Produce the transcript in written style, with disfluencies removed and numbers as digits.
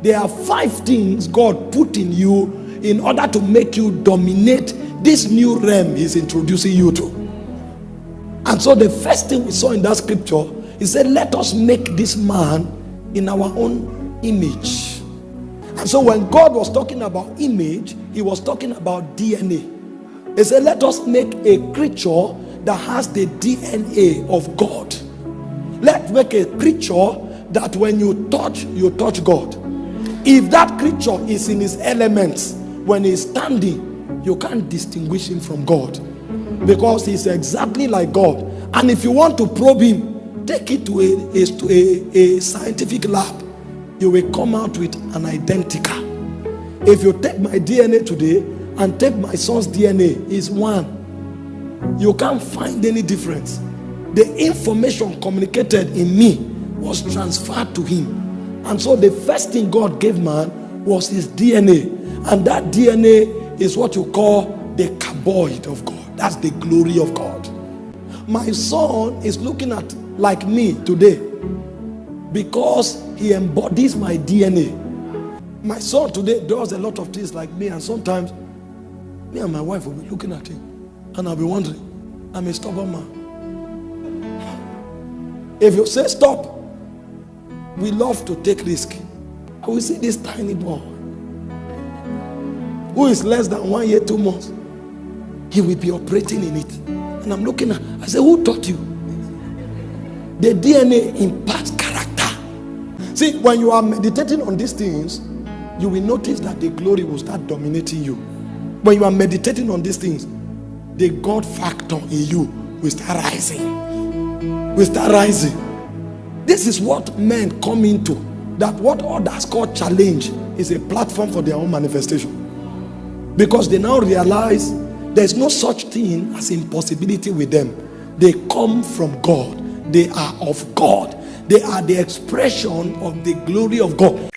There are 5 things God put in you in order to make you dominate this new realm He's introducing you to. And so the first thing we saw in that scripture, He said, let us make this man in our own image. And so when God was talking about image, He was talking about DNA. He said, let us make a creature that has the DNA of God. Let's make a creature that when you touch God. If that creature is in his elements, when he's standing, you can't distinguish him from God, because he's exactly like God. And if you want to probe him, take it to a scientific lab. You will come out with an identical. If you take my DNA today and take my son's DNA, is one. You can't find any difference. The information communicated in me was transferred to him. And so the first thing God gave man was his DNA. And that DNA is what you call the carboid of God. That's the glory of God. My son is looking at like me today because he embodies my DNA. My son today does a lot of things like me, and sometimes me and my wife will be looking at him and I'll be wondering, I'm a stubborn man. If you say stop, we love to take risk. I will see this tiny boy who is less than 1 year, 2 months. He will be operating in it. And I'm looking at, I say, who taught you? The DNA imparts character. See, when you are meditating on these things, you will notice that the glory will start dominating you. When you are meditating on these things, the God factor in you will start rising. Will start rising. This is what men come into. That what others call challenge is a platform for their own manifestation. Because they now realize there's no such thing as impossibility with them. They come from God. They are of God. They are the expression of the glory of God.